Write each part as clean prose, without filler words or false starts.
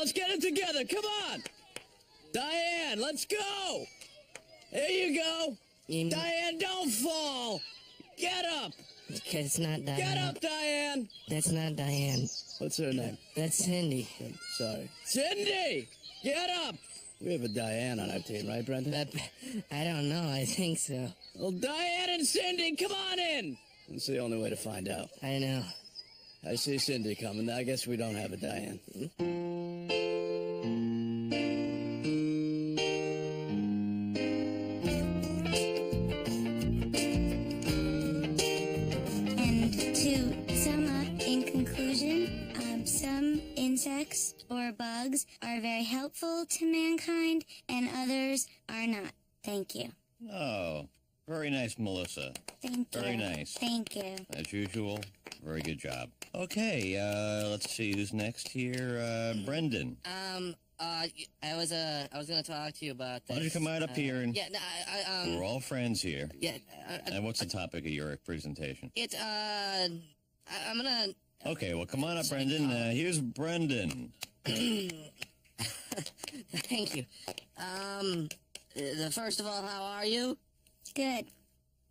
let's get it together. Come on. Diane, let's go. Here you go. Diane, don't fall. Get up. It's not Diane. Get up, Diane. That's not Diane. What's her name? That's Cindy. Sorry. Cindy, get up. We have a Diane on our team, right, Brendan? I don't know. I think so. Well, Diane and Cindy, come on in. That's the only way to find out. I know. I see Cindy coming. I guess we don't have a Diane. Some insects or bugs are very helpful to mankind, and others are not. Thank you. Oh, very nice, Melissa. Thank you. Very nice. Thank you. As usual, very good job. Okay, let's see who's next here. Brendan. I was gonna talk to you about this. Why don't you come right up here and... Yeah, no, we're all friends here. Yeah. And what's the topic of your presentation? It's, I'm gonna... Okay, well, come on up, Brendan. Here's Brendan. Thank you. First of all, how are you? Good.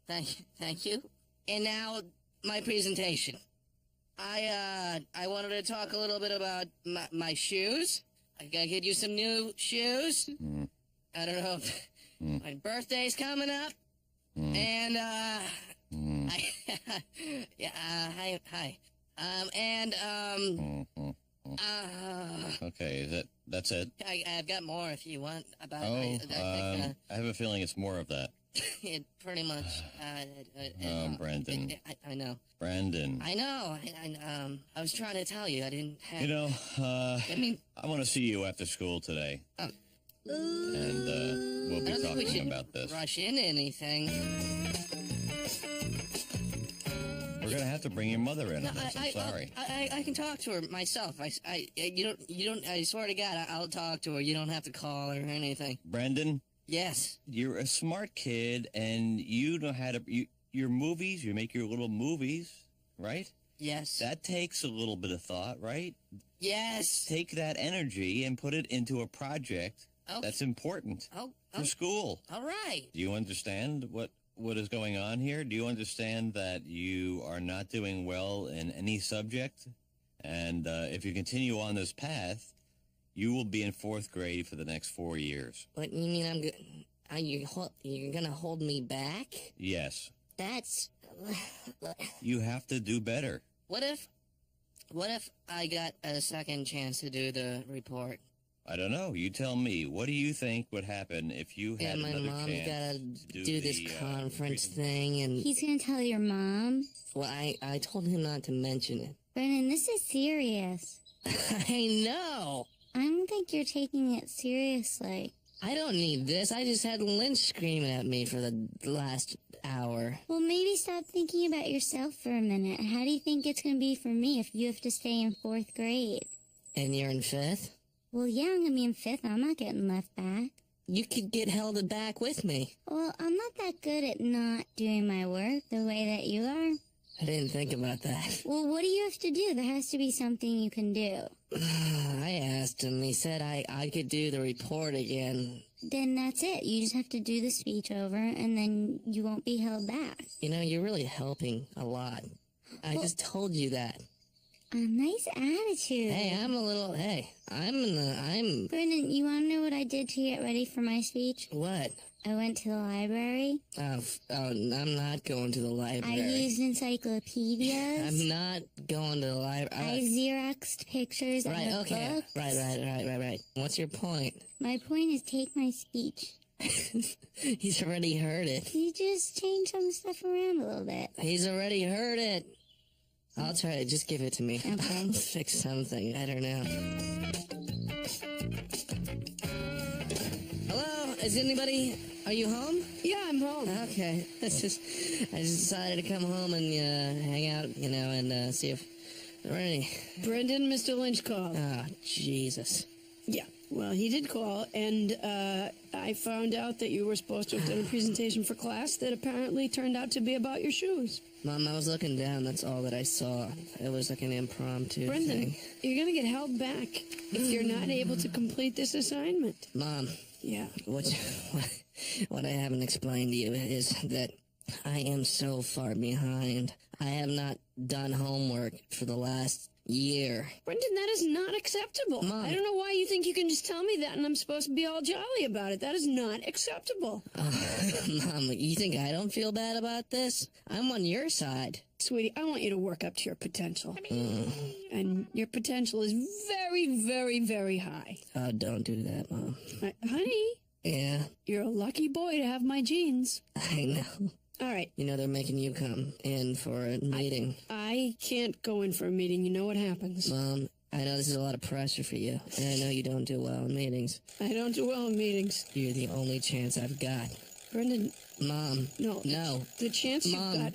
Thank you. And now, my presentation. I wanted to talk a little bit about my shoes. I gotta get you some new shoes. I don't know if my birthday's coming up. And, hi. Okay, that's it? I've got more if you want about... I have a feeling it's more of that. It pretty much... Brandon. I know. Brandon. I know. I was trying to tell you, I didn't have... You know, I mean... I want to see you after school today. Oh. And, we'll be talking about this. Rush into anything. We're gonna have to bring your mother in on this. I'm sorry. I can talk to her myself. You don't. I swear to God, I'll talk to her. You don't have to call her or anything. Brendan. Yes. You're a smart kid, and you know how to. Your movies. You make your little movies, right? Yes. That takes a little bit of thought, right? Yes. Take that energy and put it into a project that's important for school. All right. Do you understand what is going on here? Do you understand that you are not doing well in any subject? And if you continue on this path, you will be in 4th grade for the next 4 years. What, you mean you're going to hold me back? Yes. That's... You have to do better. What if I got a second chance to do the report? I don't know. You tell me. What do you think would happen if you had another chance? My mom's got to do this conference thing, and... He's going to tell your mom? Well, I told him not to mention it. Brennan, this is serious. I know. I don't think you're taking it seriously. I don't need this. I just had Lynch screaming at me for the last hour. Well, maybe stop thinking about yourself for a minute. How do you think it's going to be for me if you have to stay in 4th grade? And you're in 5th? Well, yeah, I'm going to be in 5th. I'm not getting left back. You could get held back with me. Well, I'm not that good at not doing my work the way that you are. I didn't think about that. Well, what do you have to do? There has to be something you can do. I asked him. He said I could do the report again. Then that's it. You just have to do the speech over, and then you won't be held back. You know, you're really helping a lot. I just told you that. A nice attitude. Hey, I'm... Brendan, you want to know what I did to get ready for my speech? What? I went to the library. I'm not going to the library. I used encyclopedias. I'm not going to the library. I Xeroxed pictures of the books. Right. What's your point? My point is take my speech. He's already heard it. You just change some stuff around a little bit. He's already heard it. I'll try it. Just give it to me. Okay. I'll fix something. I don't know. Hello? Is anybody... Are you home? Yeah, I'm home. Okay. I just decided to come home and hang out, and see if there were any... Brendan, Mr. Lynch called. Oh, Jesus. Yeah. Well, he did call, and I found out that you were supposed to have done a presentation for class that apparently turned out to be about your shoes. Mom, I was looking down. That's all that I saw. It was like an impromptu Brendan, thing. you're going to get held back if you're not able to complete this assignment. Mom, Yeah. what I haven't explained to you is that I am so far behind. I have not done homework for the last year. Brendan, that is not acceptable. Mom. I don't know why you think you can just tell me that and I'm supposed to be all jolly about it. That is not acceptable. Mom, you think I don't feel bad about this? I'm on your side. Sweetie, I want you to work up to your potential. And your potential is very, very, very high. Oh, don't do that, Mom. Honey, Yeah, you're a lucky boy to have my genes. I know. All right. You know, they're making you come in for a meeting. I can't go in for a meeting. You know what happens. Mom, I know this is a lot of pressure for you, and I know you don't do well in meetings. I don't do well in meetings. You're the only chance I've got. Brendan, Mom, no. no. The chance Mom, you've got...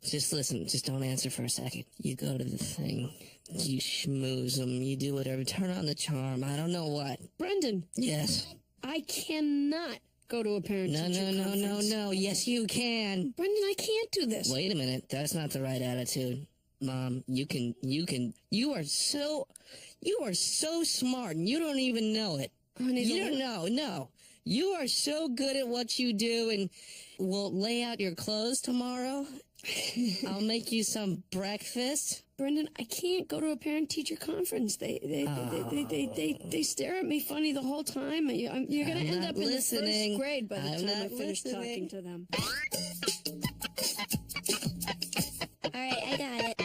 just listen. Just don't answer for a second. You go to the thing. You schmooze them. You do whatever. Turn on the charm. I don't know what. Brendan, Yes. I cannot go to a parent-teacher conference. No. Yes, you can. Brendan, I can't do this. Wait a minute. That's not the right attitude. Mom, you are so smart and you don't even know it. Honey, You don't know. No. You are so good at what you do, and we'll lay out your clothes tomorrow. I'll make you some breakfast. Brendan, I can't go to a parent-teacher conference. They stare at me funny the whole time. You're going to end up in the first grade by the time I finish talking to them. All right, I got it.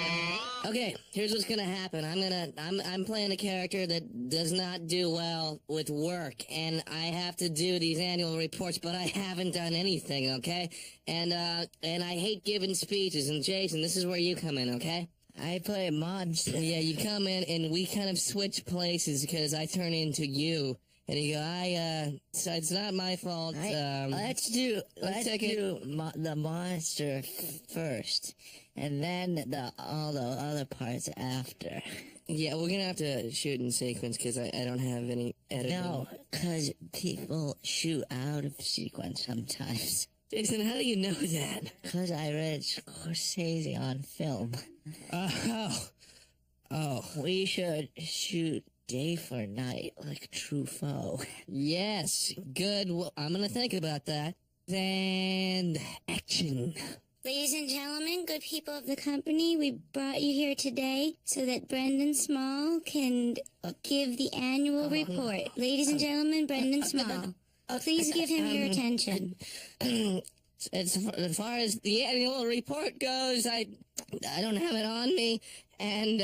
Okay, here's what's gonna happen. I'm playing a character that does not do well with work, and I have to do these annual reports, but I haven't done anything, okay? And I hate giving speeches, and Jason, this is where you come in, okay? I play a monster. Yeah, you come in, and we kind of switch places, because I turn into you. And you go, so it's not my fault. Let's do the monster first, and then all the other parts after. Yeah, we're gonna have to shoot in sequence because I don't have any editing. No, because people shoot out of sequence sometimes. Jason, how do you know that? Because I read Scorsese on film. Oh. We should shoot day for night, like Truffaut. Yes, good. Well, I'm gonna think about that. Then, action. Ladies and gentlemen, good people of the company, we brought you here today so that Brendan Small can give the annual report. Ladies and gentlemen, Brendan Small. Please give him your attention. As far as the annual report goes, I don't have it on me, and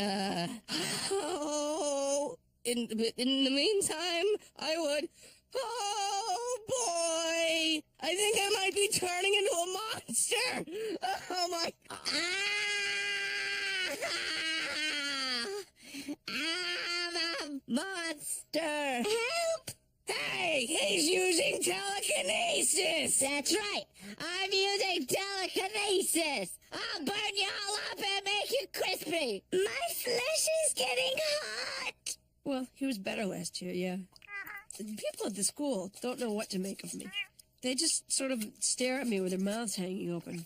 in the meantime, I would. Oh boy! I think I might be turning into a monster. Oh my! I'm a monster. Help! Hey, he's using telekinesis! That's right. I'm using telekinesis. I'll burn you all up and make you crispy. My flesh is getting hot. Well, he was better last year, yeah. The people at the school don't know what to make of me. They just sort of stare at me with their mouths hanging open.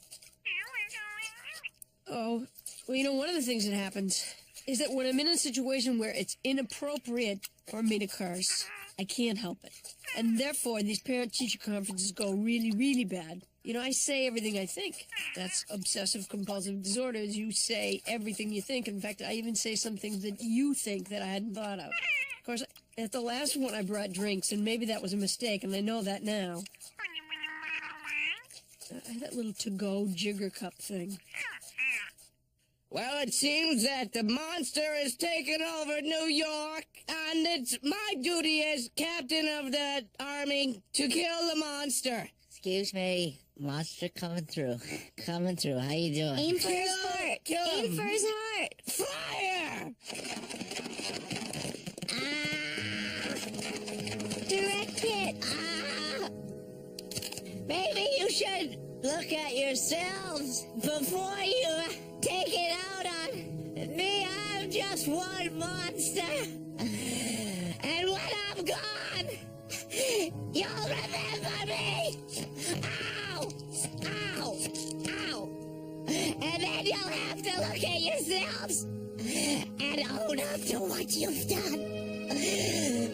Oh, well, one of the things that happens is that when I'm in a situation where it's inappropriate for me to curse, I can't help it. And therefore, these parent-teacher conferences go really, really bad. I say everything I think. That's obsessive-compulsive disorder. You say everything you think. In fact, I even say some things that you think that I hadn't thought of. Of course, at the last one, I brought drinks, and maybe that was a mistake, and I know that now. I had that little to-go jigger cup thing. Well, it seems that the monster has taken over New York, and it's my duty as captain of the army to kill the monster. Excuse me, monster coming through. How you doing? Aim for his heart. Aim for his heart. Fire! Direct hit. Maybe you should look at yourselves before you take it out on me. I'm just one monster. And when I'm gone, You'll remember me! Ow! Ow! Ow! And then you'll have to look at yourselves and own up to what you've done.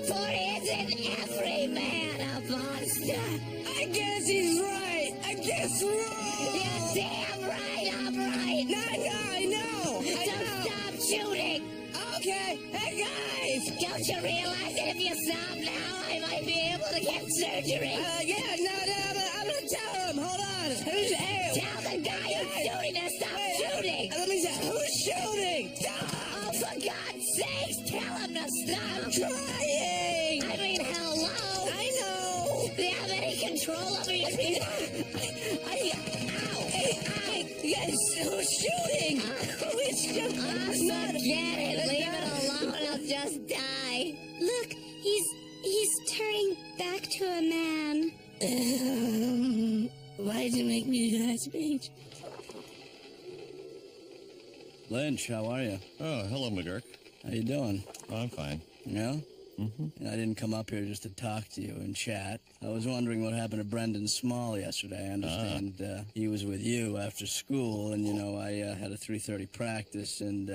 For isn't every man a monster? I guess he's right. I guess wrong. You're damn right I'm right. I know. So stop shooting. Okay. Hey, guys. Don't you realize that if you stop now, I might be able to get surgery? Yeah, no, I'm gonna tell him. Hold on. Tell the guy who's shooting to stop shooting. Let me say, who's shooting? Oh, for God's sakes, tell him to stop. I'm trying. I mean, hello. I know. Do you have any control over your people? Yes, who's shooting? Who is shooting? Forget it. Leave it alone. He'll just die. Look, he's turning back to a man. Why did you make me do that speech? Lynch, how are you? Oh, hello, McGurk. How you doing? Oh, I'm fine. Yeah? Mm-hmm. I didn't come up here just to talk to you and chat. I was wondering what happened to Brendan Small yesterday. I understand he was with you after school, and, I had a 3:30 practice, and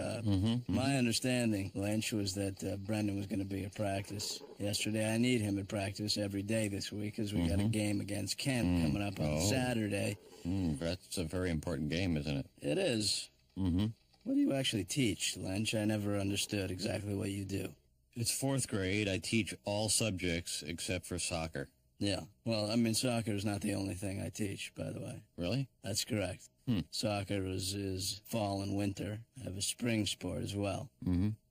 my understanding, Lynch, was that Brendan was going to be at practice yesterday. I need him at practice every day this week because we got a game against Kent coming up on Saturday. That's a very important game, isn't it? It is. Mm-hmm. What do you actually teach, Lynch? I never understood exactly what you do. It's 4th grade. I teach all subjects except for soccer. Yeah. Well, soccer is not the only thing I teach, by the way. Really? That's correct. Soccer is fall and winter. I have a spring sport as well,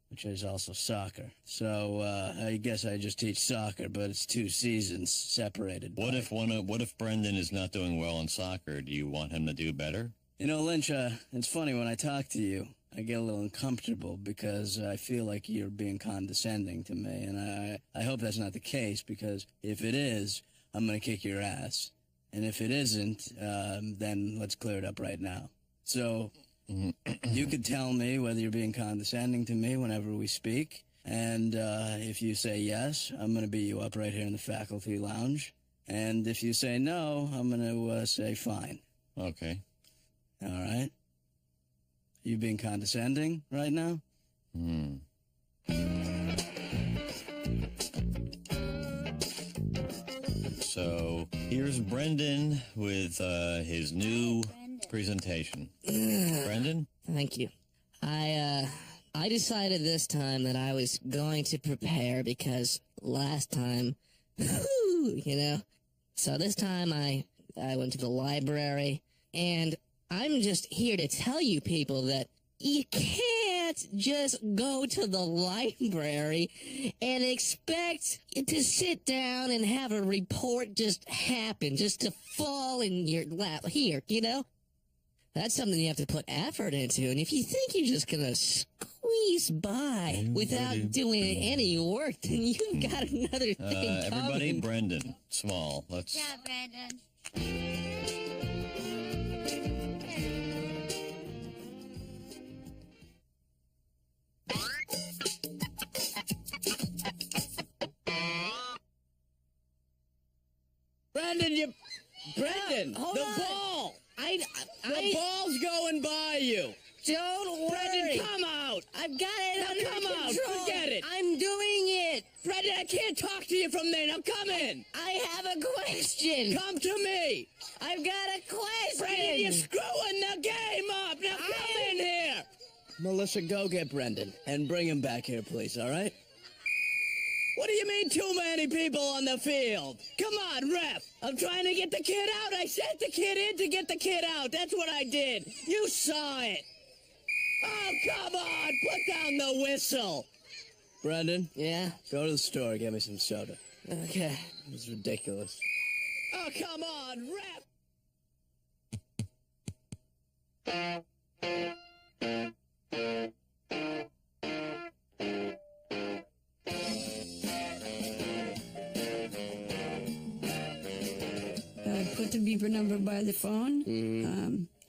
which is also soccer. So I guess I just teach soccer, but it's 2 seasons separated. What if Brendan is not doing well in soccer? Do you want him to do better? Lynch, it's funny when I talk to you, I get a little uncomfortable because I feel like you're being condescending to me, and I hope that's not the case, because if it is, I'm going to kick your ass. And if it isn't, then let's clear it up right now. So you could tell me whether you're being condescending to me whenever we speak, and if you say yes, I'm going to beat you up right here in the faculty lounge. And if you say no, I'm going to say fine. Okay. All right? You being condescending right now? So here's Brendan with his new presentation. Brendan? Thank you. I decided this time that I was going to prepare because last time, So this time I went to the library, and I'm just here to tell you people that you can't just go to the library and expect to sit down and have a report just happen, just to fall in your lap here, That's something you have to put effort into, and if you think you're just going to squeeze by without doing any work, then you've got another thing Everybody, coming. Brendan Small. Let's... Yeah, Brandon. Brendan, Hold the on. ball! The I ball's going by you! don't worry. Brendan, come out! I've got it under come out, control. forget it. I'm doing it. Brendan, I can't talk to you from there, now come in! I have a question. Come to me! I've got a question. Brendan, you're screwing the game up! Now come in here! Melissa, go get Brendan and bring him back here, please, all right? What do you mean too many people on the field? Come on, ref! I'm trying to get the kid out! I sent the kid in to get the kid out! That's what I did! You saw it! Oh, come on! Put down the whistle! Brendan, Yeah? go to the store and get me some soda. Okay. It's ridiculous. Oh, come on, ref! Put the beeper number by the phone.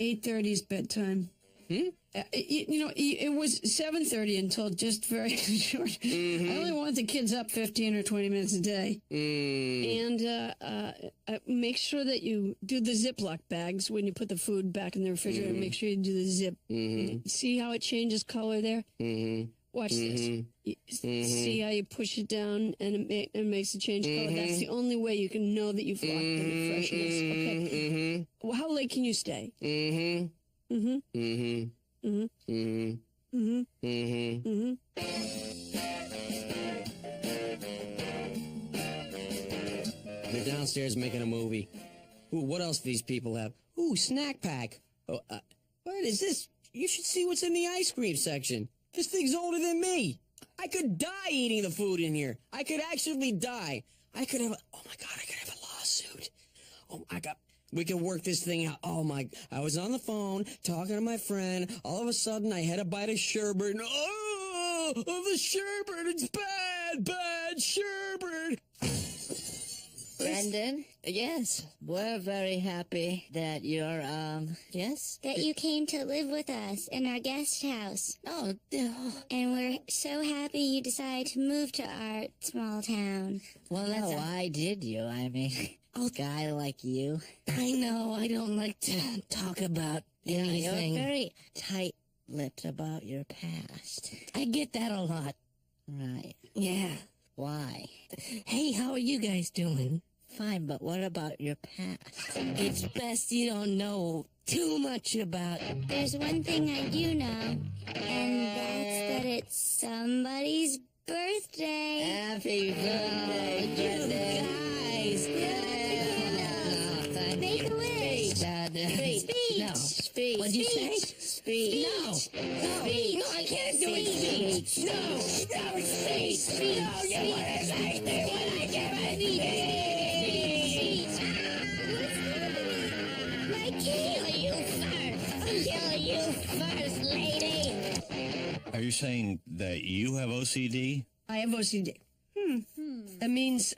8:30 is bedtime. It was 7:30 until just very short. Mm-hmm. I only want the kids up 15 or 20 minutes a day. And make sure that you do the Ziploc bags when you put the food back in the refrigerator. Make sure you do the zip. See how it changes color there? Watch this. See how you push it down and it makes it change color? That's the only way you can know that you've locked in the freshness. Okay. Well, how late can you stay? They're downstairs making a movie. Ooh, what else do these people have? Ooh, snack pack. Oh, what is this? You should see what's in the ice cream section. This thing's older than me. I could die eating the food in here. I could actually die. I could have oh my God, I could have a lawsuit. Oh my God. We can work this thing out. Oh my, I was on the phone talking to my friend. All of a sudden I had a bite of sherbet. And, the sherbet, it's bad sherbet. Brendan? Yes. We're very happy that you're, yes? That you came to live with us in our guest house. Oh, And we're so happy you decided to move to our small town. well, that's why did you? I mean, a guy like you. I know, I don't like to talk about anything. You're very tight-lipped about your past. I get that a lot. Right. Yeah. Why? Hey, how are you guys doing? Fine, but what about your past? It's best you don't know too much about... There's one thing I do know, and that's that it's somebody's birthday. Happy birthday, Brendan. Guys! Make a wish. Speech. No. Speech. What'd you say? Speech. No. Speech. No, I can't do it. Speech. No. No, speech. No, you want to say me when I give it. I kill you first. Kill you first, lady. Are you saying that you have OCD? I have OCD. That means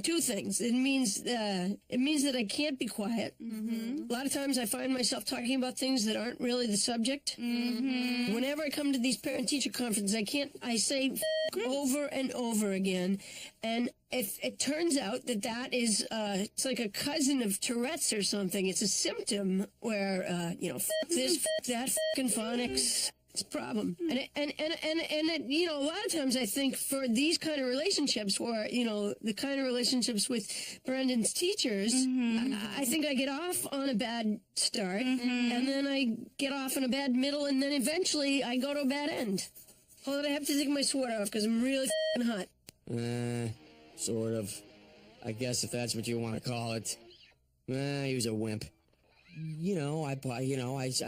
two things. It means that I can't be quiet. A lot of times I find myself talking about things that aren't really the subject. Whenever I come to these parent-teacher conferences, I say over and over again. And if it turns out that is, it's like a cousin of Tourette's or something, it's a symptom where, this, that, phonics. It's a problem. And a lot of times I think for these kind of relationships where, the kind of relationships with Brendan's teachers, I think I get off on a bad start, and then I get off on a bad middle, and then eventually I go to a bad end. Hold on, I have to take my sweater off because I'm really hot. Sort of. I guess if that's what you want to call it. He was a wimp. I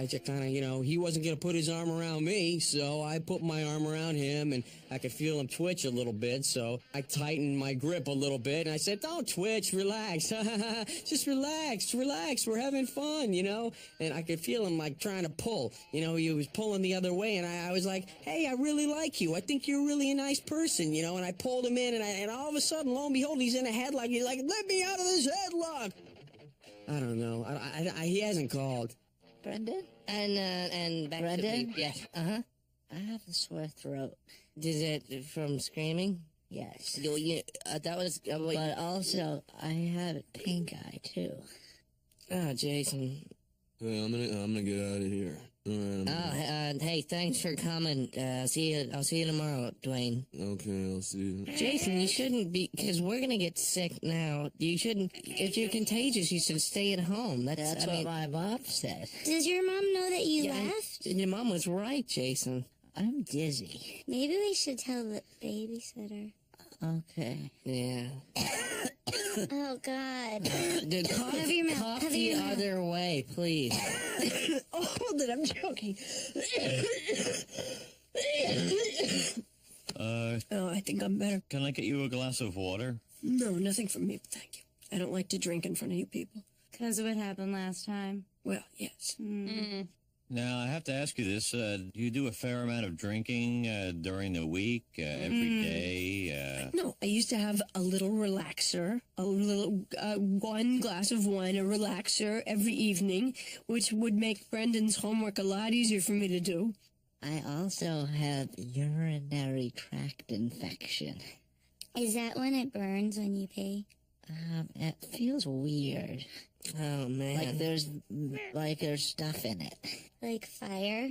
just kind of, he wasn't going to put his arm around me, so I put my arm around him, and I could feel him twitch a little bit, so I tightened my grip a little bit, and I said, don't twitch, relax, just relax, we're having fun, and I could feel him, like, trying to pull, he was pulling the other way, and I was like, hey, I really like you, I think you're really a nice person, and I pulled him in, and all of a sudden, lo and behold, he's in a headlock, he's like, let me out of this headlock! I don't know. He hasn't called. Brendan? And back Brendan? To yes. Uh-huh. I have a sore throat. Is it from screaming? Yes. That was... but also, I have a pink eye, too. Oh, Jason. Hey, I'm gonna get out of here. Hey, thanks for coming. I'll see you tomorrow, Dwayne. Okay, I'll see you. Jason, you shouldn't be, because we're gonna get sick now. You shouldn't, if you're contagious, you should stay at home. That's what my mom said. Does your mom know that you left? Your mom was right, Jason. I'm dizzy. Maybe we should tell the babysitter. Okay. Yeah. Oh, God. Good. Cover your mouth. Cough Cover the your mouth. other way, please. Oh, hold it, I'm joking. I think I'm better. Can I get you a glass of water? No, nothing from me, but thank you. I don't like to drink in front of you people. Because of what happened last time. Well, yes. Now, I have to ask you this. Do you do a fair amount of drinking during the week, every day? No, I used to have a little relaxer, a little 1 glass of wine, a relaxer every evening, which would make Brendan's homework a lot easier for me to do. I also have urinary tract infection. Is that when it burns when you pee? It feels weird. Oh, man. Like there's stuff in it. Like fire?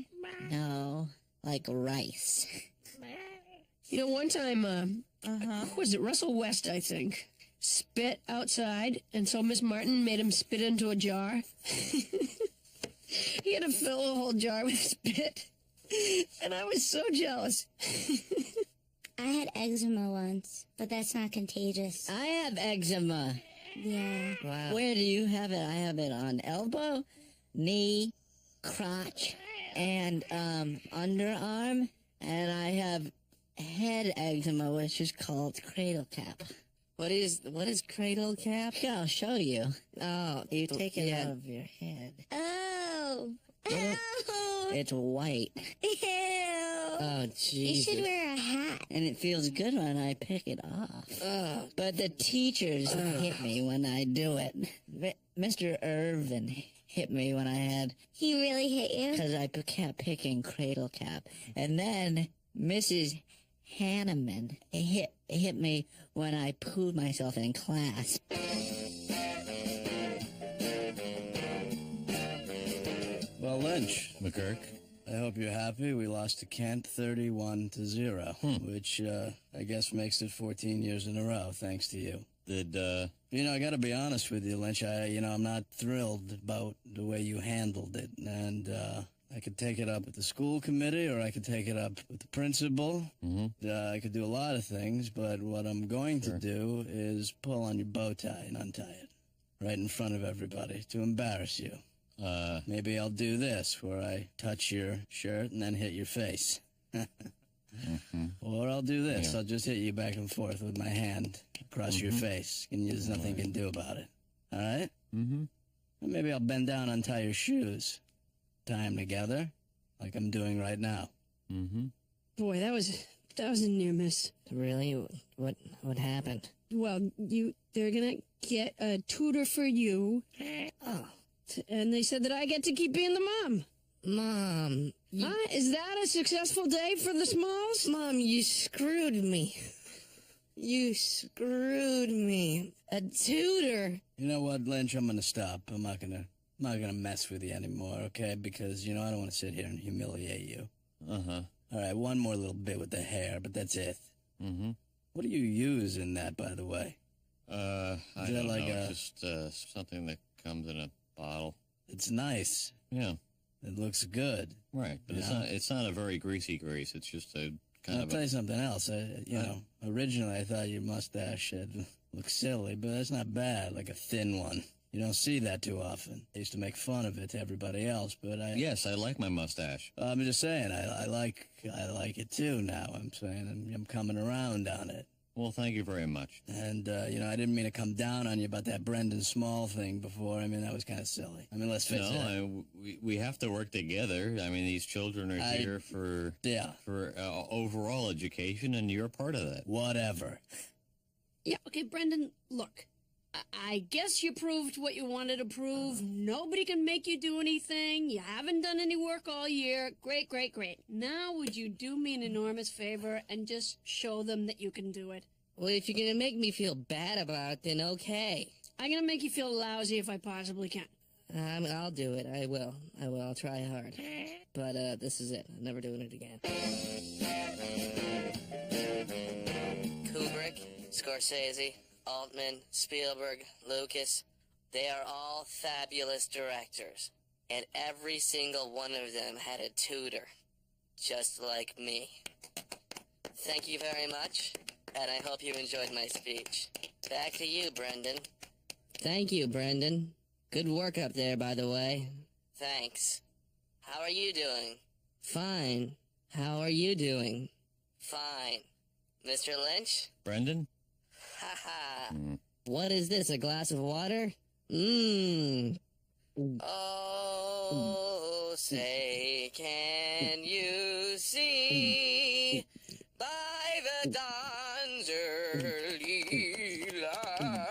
No, like rice. You know, one time, who was it? Russell West, I think, spit outside, and so Miss Martin made him spit into a jar. He had to fill a whole jar with spit, and I was so jealous. I had eczema once, but that's not contagious. I have eczema. Yeah. Wow. Where do you have it? I have it on elbow, knee, crotch, and underarm, and I have head eczema, which is called cradle cap. What is cradle cap? Yeah, I'll show you. Oh, You take it yeah. out of your head. Oh! It- Ow! It's white, Ew! Oh, You Jesus. should wear a hat. and it feels good when I pick it off. Oh, But the teachers hit me when I do it. Mr. Irvin hit me when I had, He really hit you? because I kept picking cradle cap. And then Mrs. Hanneman hit me when I pooed myself in class. Well, Lynch, McGurk? I hope you're happy. We lost to Kent 31-0, which I guess makes it 14 years in a row, thanks to you. Did, You know, I got to be honest with you, Lynch. I'm not thrilled about the way you handled it, and I could take it up with the school committee, or I could take it up with the principal. I could do a lot of things, but what I'm going to do is pull on your bow tie and untie it right in front of everybody to embarrass you. Maybe I'll do this, where I touch your shirt and then hit your face. Or I'll do this. Yeah. I'll just hit you back and forth with my hand across your face, and there's nothing you can do about it. All right? Mm-hmm. Or maybe I'll bend down, untie your shoes, tie them together, like I'm doing right now. Mm-hmm. Boy, that was a near miss. really? What happened? Well, they're gonna get a tutor for you. Oh, And they said that I get to keep being the mom. Mom. Huh? Is that a successful day for the Smalls? Mom, you screwed me. You screwed me. A tutor. You know what, Lynch? I'm gonna stop. I'm not gonna mess with you anymore, okay? Because I don't want to sit here and humiliate you. Uh-huh. All right, one more little bit with the hair, but that's it. Mm-hmm. What do you use in that, by the way? I Is that don't like know. a- Just something that comes in a bottle. It's nice. Yeah, It looks good. right. But Yeah. it's not a very greasy grease. It's just a kind I'll of tell a... you something else. Originally I thought your mustache looked silly, but that's not bad, like a thin one. You don't see that too often. I used to make fun of it to everybody else, but Yes, I like my mustache. I'm just saying, I like it too now. I'm saying I'm coming around on it. Well, thank you very much. And, I didn't mean to come down on you about that Brendan Small thing before. I mean, that was kind of silly. I mean, let's face it. We have to work together. I mean, these children are here for overall education, and you're a part of that. Whatever. Yeah, okay, Brendan, look. I guess you proved what you wanted to prove. Nobody can make you do anything. You haven't done any work all year. Great, great, great. Now would you do me an enormous favor and just show them that you can do it? Well, if you're gonna make me feel bad about it, then okay. I'm gonna make you feel lousy if I possibly can. I'll do it. I will. I'll try hard. But this is it. I'm never doing it again. Kubrick, Scorsese, Altman, Spielberg, Lucas, they are all fabulous directors. And every single one of them had a tutor, just like me. Thank you very much, and I hope you enjoyed my speech. Back to you, Brendan. Thank you, Brendan. Good work up there, by the way. Thanks. How are you doing? Fine. How are you doing? Fine. Mr. Lynch? Brendan? Haha. What is this, a glass of water? Mmm. Oh, people say, can you see by the dawn's early light?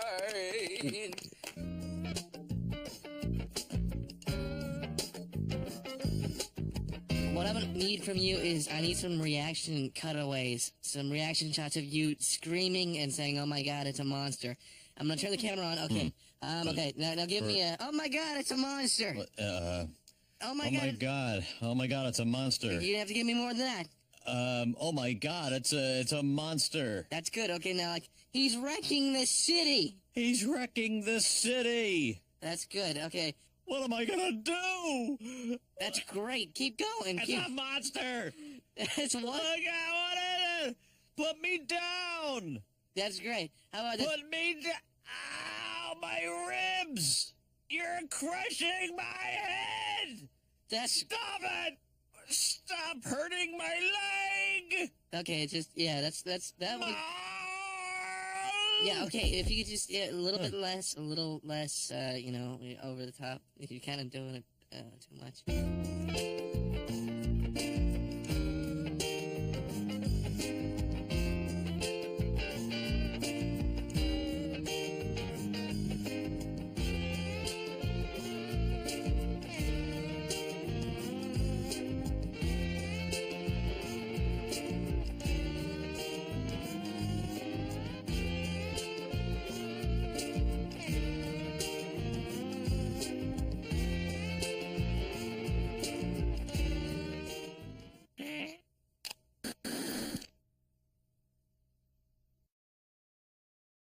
What I need from you is I need some reaction cutaways, some reaction shots of you screaming and saying, "Oh my God, it's a monster." I'm gonna turn the camera on. Okay. Okay. Now give me a. Oh my God, it's a monster. Oh my God. Oh my God. Oh my God, it's a monster. You have to give me more than that. Oh my God, it's a monster. That's good. Okay, now like he's wrecking the city. He's wrecking the city. That's good. Okay. What am I gonna do? That's great. Keep going. It's a monster. That's what? Look at what it is. Put me down. That's great. How about this? Put me down. Ow, my ribs. You're crushing my head. Stop it. Stop hurting my leg. Okay, just that one. Yeah, okay, if you could just a little less, over the top. You're kind of doing it too much.